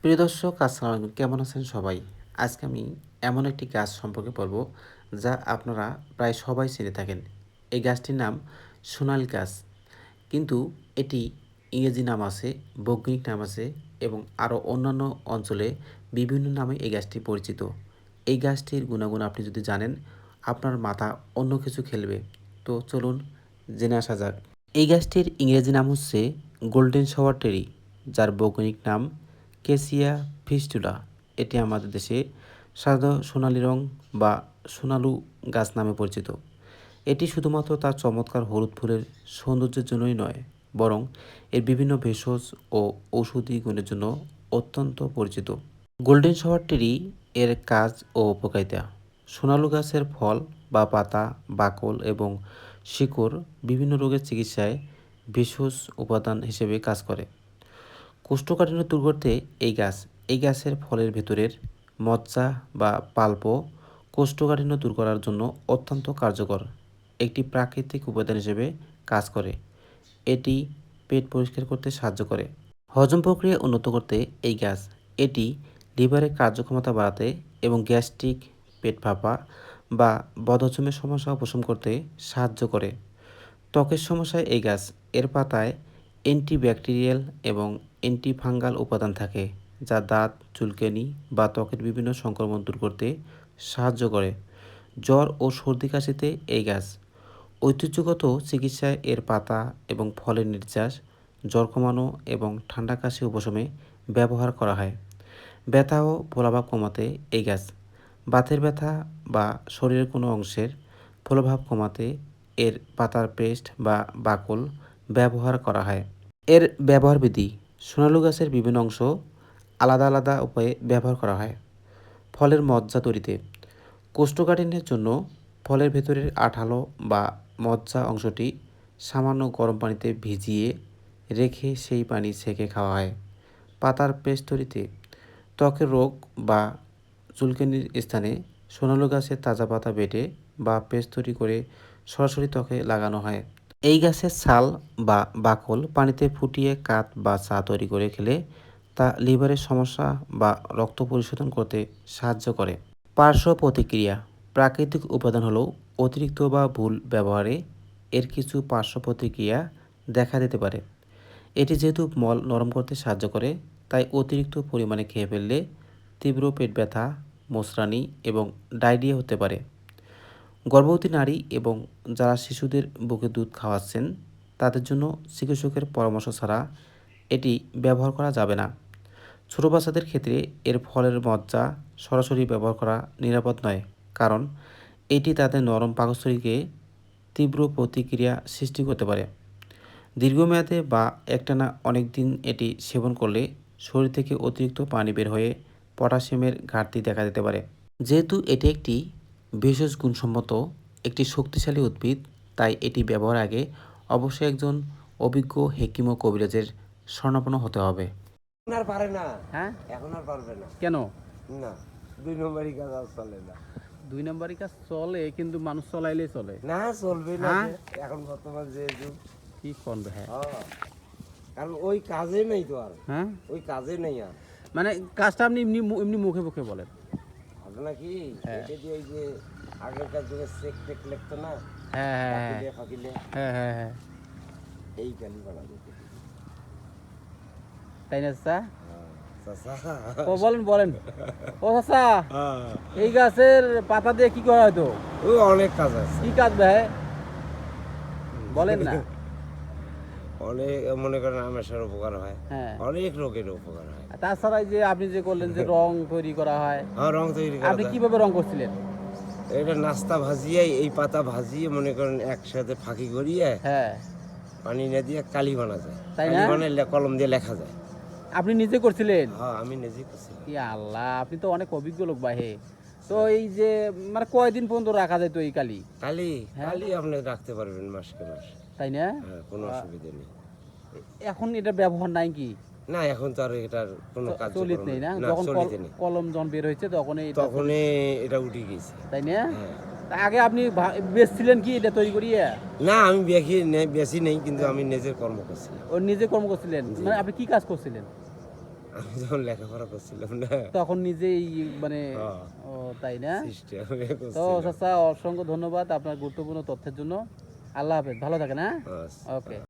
প্রিয় দর্শক আসসালামু আলাইকুম, কেমন আছেন সবাই? আজকে আমি এমন একটি গাছ সম্পর্কে বলবো যা আপনারা প্রায় সবাই চিনে থাকেন। এই গাছটির নাম সোনালী গাছ, কিন্তু এটি ইংরেজি নাম আছে, বৈজ্ঞানিক নাম আছে এবং আরও অন্যান্য অঞ্চলে বিভিন্ন নামে এই গাছটি পরিচিত। এই গাছটির গুণাগুণ আপনি যদি জানেন, আপনার মাথা অন্য কিছু খেলবে। তো চলুন জেনে আসা যাক। এই গাছটির ইংরেজি নাম হচ্ছে গোল্ডেন শাওয়ার টেরি, যার বৈজ্ঞানিক নাম কেসিয়া ফিস্টুলা। এটি আমাদের দেশে সাধারণত সোনালী রং বা সোনালু গাছ নামে পরিচিত। এটি শুধুমাত্র তার চমৎকার হলুদ ফুলের সৌন্দর্যের জন্যই নয়, বরং এর বিভিন্ন ভেষজ ও ঔষধি গুণের জন্য অত্যন্ত পরিচিত। গোল্ডেন শাওয়ার টেরি এর কাজ ও উপকারিতা: সোনালু গাছের ফল বা পাতা, বাকল এবং শিকড় বিভিন্ন রোগের চিকিৎসায় ভেষজ উপাদান হিসেবে কাজ করে। কোষ্ঠকাঠিন্য দূর করতে এই গাছের ফলের ভেতরের মজ্জা বা পাল্প কোষ্ঠকাঠিন্য দূর করার জন্য অত্যন্ত কার্যকর একটি প্রাকৃতিক উপাদান হিসেবে কাজ করে। এটি পেট পরিষ্কার করতে সাহায্য করে, হজম প্রক্রিয়া উন্নত করতে এটি লিভারের কার্যক্ষমতা বাড়াতে এবং গ্যাস্ট্রিক, পেট ফাঁপা বা বদহজমের সমস্যা উপশম করতে সাহায্য করে। ত্বকের সমস্যায় এর পাতায় অ্যান্টিব্যাকটেরিয়াল এবং অ্যান্টিফাঙ্গাল উপাদান থাকে, যা দাঁত, চুলকানি বা ত্বকের বিভিন্ন সংক্রমণ দূর করতে সাহায্য করে। জ্বর ও সর্দি কাশিতে ঐতিহ্যগত চিকিৎসায় এর পাতা এবং ফলের নির্যাস জ্বর কমানো এবং ঠান্ডা কাশি উপশমে ব্যবহার করা হয়। ব্যথা ও ফোলাভাব কমাতে বাতের ব্যথা বা শরীরের কোনো অংশের ফোলাভাব কমাতে এর পাতার পেস্ট বা বাকল ব্যবহার করা হয়। এর ব্যবহার বিধি: সোনালু গাছের বিভিন্ন অংশ আলাদা আলাদা উপায়ে ব্যবহার করা হয়। ফলের মজ্জা তৈরিতে: কোষ্ঠকাঠিন্যের জন্য ফলের ভেতরের আঠালো বা মজ্জা অংশটি সামান্য গরম পানিতে ভিজিয়ে রেখে সেই পানি ছেঁকে খাওয়া হয়। পাতার পেস্ট তৈরিতে: ত্বকের রোগ বা চুলকানির স্থানে সোনালু গাছের তাজা পাতা বেটে বা পেস্ট তৈরি করে সরাসরি ত্বকে লাগানো হয়। এই গাছের ছাল বা বাকল পানিতে ফুটিয়ে কাত বা চা তৈরি করে খেলে তা লিভারের সমস্যা বা রক্ত পরিশোধন করতে সাহায্য করে। পার্শ্ব প্রতিক্রিয়া: প্রাকৃতিক উপাদান হলেও অতিরিক্ত বা ভুল ব্যবহারে এর কিছু পার্শ্ব প্রতিক্রিয়া দেখা দিতে পারে। এটি যেহেতু মল নরম করতে সাহায্য করে, তাই অতিরিক্ত পরিমাণে খেয়ে ফেললে তীব্র পেট ব্যথা, মোচড়ানি এবং ডায়রিয়া হতে পারে। গর্ভবতী নারী এবং যারা শিশুদের বুকে দুধ খাওয়াচ্ছেন তাদের জন্য চিকিৎসকের পরামর্শ ছাড়া এটি ব্যবহার করা যাবে না। ছোটো বাচ্চাদের ক্ষেত্রে এর ফলের মজ্জা সরাসরি ব্যবহার করা নিরাপদ নয়, কারণ এটি তাদের নরম পাকস্থলীকে তীব্র প্রতিক্রিয়া সৃষ্টি করতে পারে। দীর্ঘমেয়াদে বা একটানা অনেক দিন এটি সেবন করলে শরীর থেকে অতিরিক্ত পানি বের হয়ে পটাশিয়ামের ঘাটতি দেখা দিতে পারে। যেহেতু এটি একটি ভেষজ গুণসম্মত একটি শক্তিশালী উদ্ভিদ, তাই এটি ব্যবহার আগে অবশ্যই একজন অভিজ্ঞ হেকিম ও কবিরাজের শরণাপন্ন হতে হবে। এখন আর পারে না। হ্যাঁ, এখন আর পারবে না। কেন? না, ২ নম্বরই কাজ আর চলে না। ২ নাম্বারি কাজ চলে, কিন্তু মানুষ চলাইলেই চলে। না, চলবে না হ্যাঁ? যে। এখন বর্তমান যে যুগ। কি করবে? হ্যাঁ, কারণ ওই কাজে নেই তো আর। হ্যাঁ, ওই কাজে নেই আর। মানে কাজটা আপনি এমনি মুখে মুখে বলেন। হবে নাকি? হ্যাঁ। এটা দিয়ে ওই যে আগেরকার যুগে চেক টেক লিখতো না, হ্যাঁ, হ্যাঁ, ফাকিলে ফাকিলে হ্যাঁ, হ্যাঁ, হ্যাঁ, এই কালি বানাবে। তাই না চাচা? চাচা। ও বলেন। ও চাচা, এই গাছের পাতা দিয়ে কি করা হয়তো? ওই অনেক কাজ আছে। কি কাজ ভাই? বলেন না। অনেক মনে করেন আমেশার উপকার হয়। হ্যাঁ। অনেক রোগের উপকার হয়। আর তাছাড়া এই যে আপনি যে করলেন যে রং তৈরি করা হয়, রং তৈরি করা আপনি যায়। কিভাবে রং করছিলেন? এটা নাস্তা ভাজিয়ে এই পাতা ভাজিয়ে মনে করেন একসাথে ফাঁকি করিয়ে হ্যাঁ, পানি না দিয়ে কালি বানা যায়। তাই কালি না? বানাইলে কলম দিয়ে লেখা যায়। আপনি নিজে করছিলেন? হ্যাঁ, আমি নিজে করছি। ই আল্লাহ, আপনি তো অনেক অভিজ্ঞ লোক ভাই হে। তো এই যে মানে কয়দিন পর্যন্ত রাখা যায় তো এই কালি? কালি হ্যাঁ। কালি আপনি রাখতে পারবেন মাসকে মাস। তাই না? হ্যাঁ, কোনো অসুবিধা নেই। এখন এটা ব্যবহার নাই কি? না, এখন তো আর এটার কোনো কার্যক্রম চলিত নেই না? না, যখন চলিতে নেই। কলম যখন বের হয়েছে তখনই এটা তখনই এটা উঠে গেছে। তাই না? হ্যাঁ। তা আগে আপনি বেচছিলেন কি এটা তৈরি করিয়ে? না, আমি বেশি নেই, কিন্তু আমি নিজের কর্ম করছিলাম। ও নিজে কর্ম করছিলেন? জি। মানে আপনি কি কাজ করছিলেন? আমি যখন লেখাপড়া করছিলাম না তখন নিজেই মানে হ্যাঁ। ও তাই না? সিস্টেম তো চাচা অসংখ্য ধন্যবাদ আপনার গুরুত্বপূর্ণ তথ্যের জন্য। আল্লাহ হাফেজ, ভালো থাকেন, হ্যাঁ? ওকে।